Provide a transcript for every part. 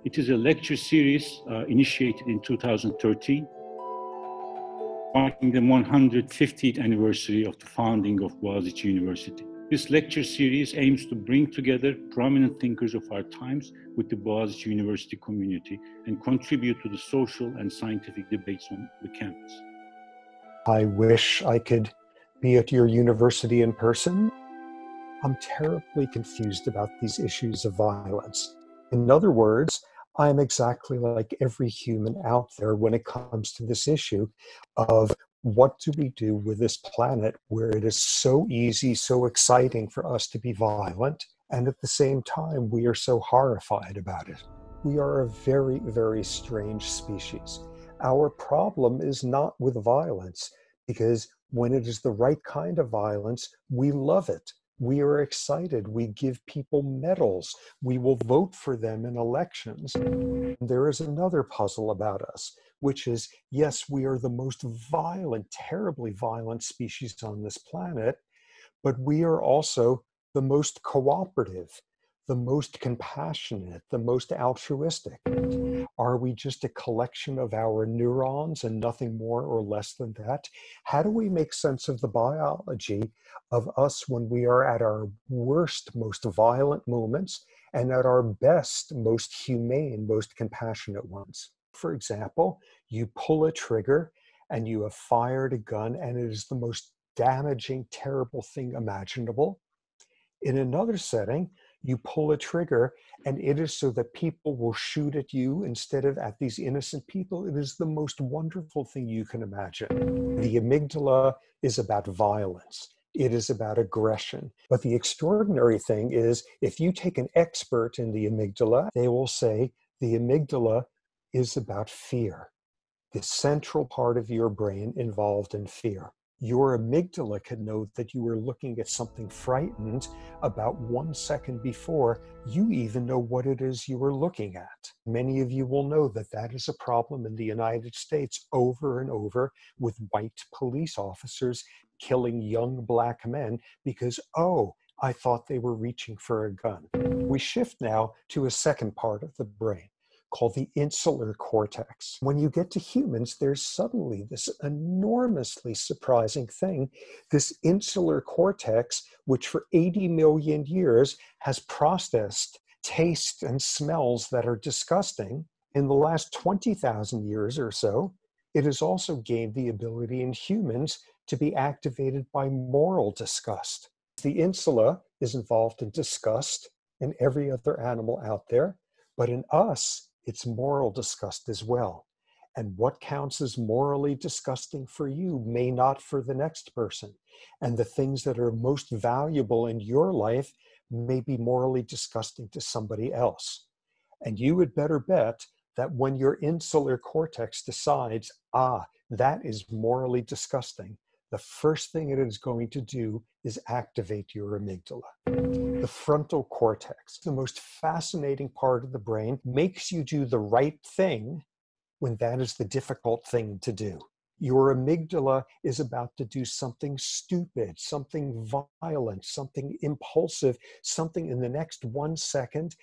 It is a lecture series initiated in 2013, marking the 150th anniversary of the founding of Boğaziçi University. This lecture series aims to bring together prominent thinkers of our times with the Boğaziçi University community and contribute to the social and scientific debates on the campus. I wish I could be at your university in person. I'm terribly confused about these issues of violence. In other words, I'm exactly like every human out there when it comes to this issue of what do we do with this planet where it is so easy, so exciting for us to be violent, and at the same time, we are so horrified about it. We are a very, very strange species. Our problem is not with violence, because when it is the right kind of violence, we love it. We are excited. We give people medals. We will vote for them in elections. There is another puzzle about us, which is, yes, we are the most violent, terribly violent species on this planet, but we are also the most cooperative, the most compassionate, the most altruistic. Are we just a collection of our neurons and nothing more or less than that? How do we make sense of the biology of us when we are at our worst, most violent moments and at our best, most humane, most compassionate ones? For example, you pull a trigger and you have fired a gun and it is the most damaging, terrible thing imaginable. In another setting, you pull a trigger and it is so that people will shoot at you instead of at these innocent people. It is the most wonderful thing you can imagine. The amygdala is about violence. It is about aggression. But the extraordinary thing is, if you take an expert in the amygdala, they will say the amygdala is about fear, the central part of your brain involved in fear. Your amygdala can know that you were looking at something frightened about 1 second before you even know what it is you were looking at. Many of you will know that that is a problem in the United States over and over with white police officers killing young black men because, oh, I thought they were reaching for a gun. We shift now to a second part of the brain, called the Insular Cortex. When you get to humans, there's suddenly this enormously surprising thing, this Insular Cortex, which for 80 million years has processed tastes and smells that are disgusting. In the last 20,000 years or so, it has also gained the ability in humans to be activated by moral disgust. The insula is involved in disgust in every other animal out there, but in us, it's moral disgust as well. And what counts as morally disgusting for you may not for the next person. And the things that are most valuable in your life may be morally disgusting to somebody else. And you would better bet that when your insular cortex decides, that is morally disgusting, the first thing it is going to do is activate your amygdala. The frontal cortex, the most fascinating part of the brain, makes you do the right thing when that is the difficult thing to do. Your amygdala is about to do something stupid, something violent, something impulsive, something in the next 1 second,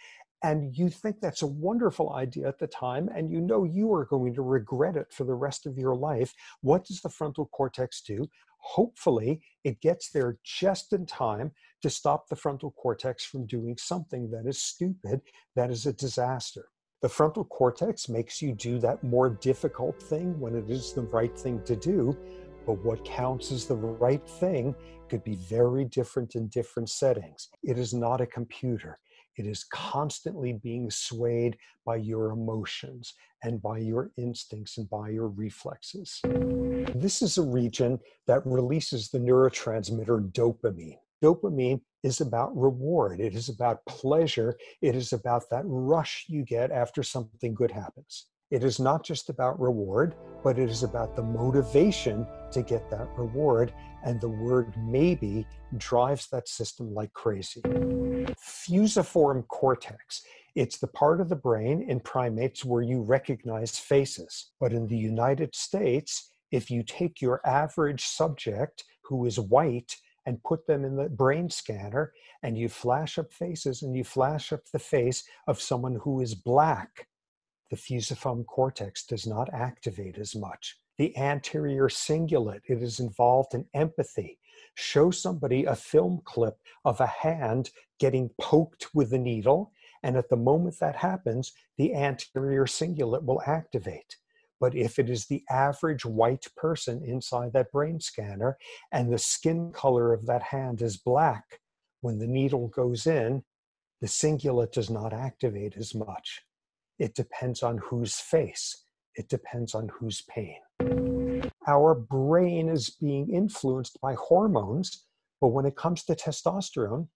and you think that's a wonderful idea at the time, and you know you are going to regret it for the rest of your life. What does the frontal cortex do? Hopefully, it gets there just in time to stop the frontal cortex from doing something that is stupid, that is a disaster. The frontal cortex makes you do that more difficult thing when it is the right thing to do, but what counts as the right thing could be very different in different settings. It is not a computer. It is constantly being swayed by your emotions and by your instincts and by your reflexes. This is a region that releases the neurotransmitter dopamine. Dopamine is about reward. It is about pleasure. It is about that rush you get after something good happens. It is not just about reward, but it is about the motivation to get that reward. And the word maybe drives that system like crazy. Fusiform cortex. It's the part of the brain in primates where you recognize faces. But in the United States, if you take your average subject who is white and put them in the brain scanner and you flash up faces and you flash up the face of someone who is black, The fusiform cortex does not activate as much. The anterior cingulate, it is involved in empathy. Show somebody a film clip of a hand getting poked with a needle, and at the moment that happens, the anterior cingulate will activate. But if it is the average white person inside that brain scanner and the skin color of that hand is black, when the needle goes in, the cingulate does not activate as much. It depends on whose face. It depends on whose pain. Our brain is being influenced by hormones, but when it comes to testosterone,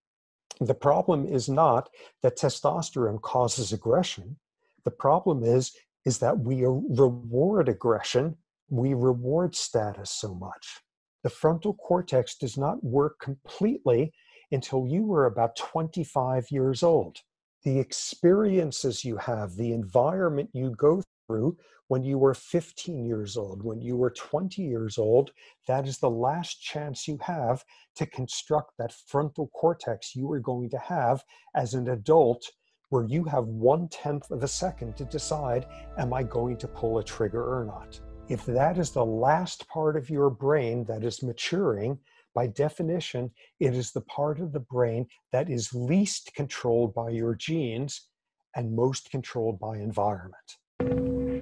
the problem is not that testosterone causes aggression. The problem is that we reward aggression, we reward status so much. The frontal cortex does not work completely until you were about 25 years old. The experiences you have, the environment you go through when you were 15 years old, when you were 20 years old, that is the last chance you have to construct that frontal cortex you are going to have as an adult, where you have 1/10 of a second to decide, am I going to pull a trigger or not? If that is the last part of your brain that is maturing, by definition, it is the part of the brain that is least controlled by your genes and most controlled by environment.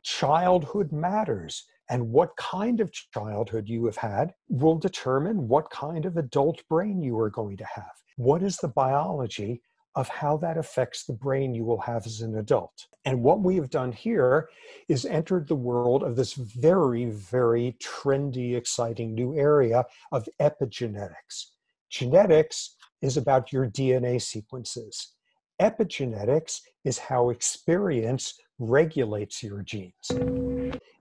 Childhood matters, and what kind of childhood you have had will determine what kind of adult brain you are going to have. What is the biology of how that affects the brain you will have as an adult? And what we have done here is entered the world of this very, very trendy, exciting new area of epigenetics. Genetics is about your DNA sequences. Epigenetics is how experience regulates your genes.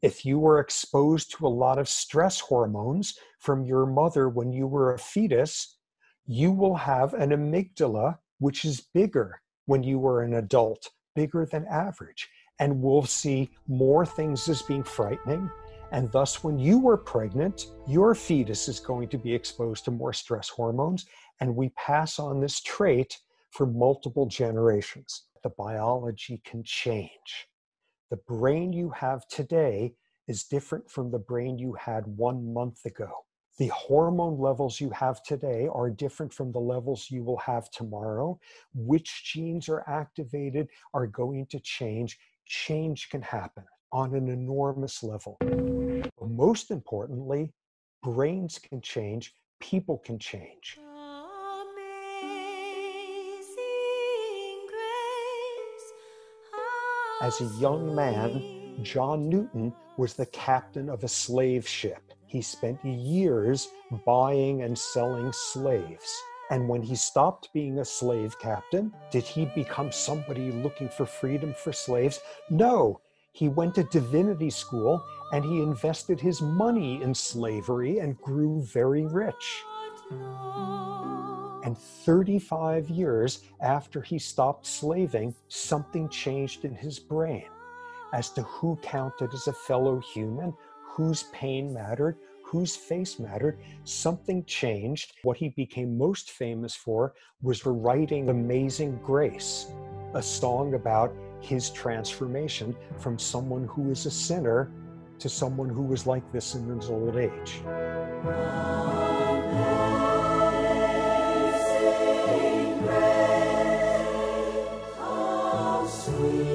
If you were exposed to a lot of stress hormones from your mother when you were a fetus, you will have an amygdala which is bigger when you were an adult, bigger than average, and will see more things as being frightening. And thus, when you were pregnant, your fetus is going to be exposed to more stress hormones, and we pass on this trait for multiple generations. The biology can change. The brain you have today is different from the brain you had 1 month ago. The hormone levels you have today are different from the levels you will have tomorrow. Which genes are activated are going to change. Change can happen on an enormous level. But most importantly, brains can change, people can change. As a young man, John Newton was the captain of a slave ship. He spent years buying and selling slaves. And when he stopped being a slave captain, did he become somebody looking for freedom for slaves? No, he went to divinity school and he invested his money in slavery and grew very rich. And 35 years after he stopped slaving, something changed in his brain as to who counted as a fellow human, whose pain mattered, whose face mattered. Something changed. What he became most famous for was for writing Amazing Grace, a song about his transformation from someone who was a sinner to someone who was like this in his old age. Amazing grace, how sweet.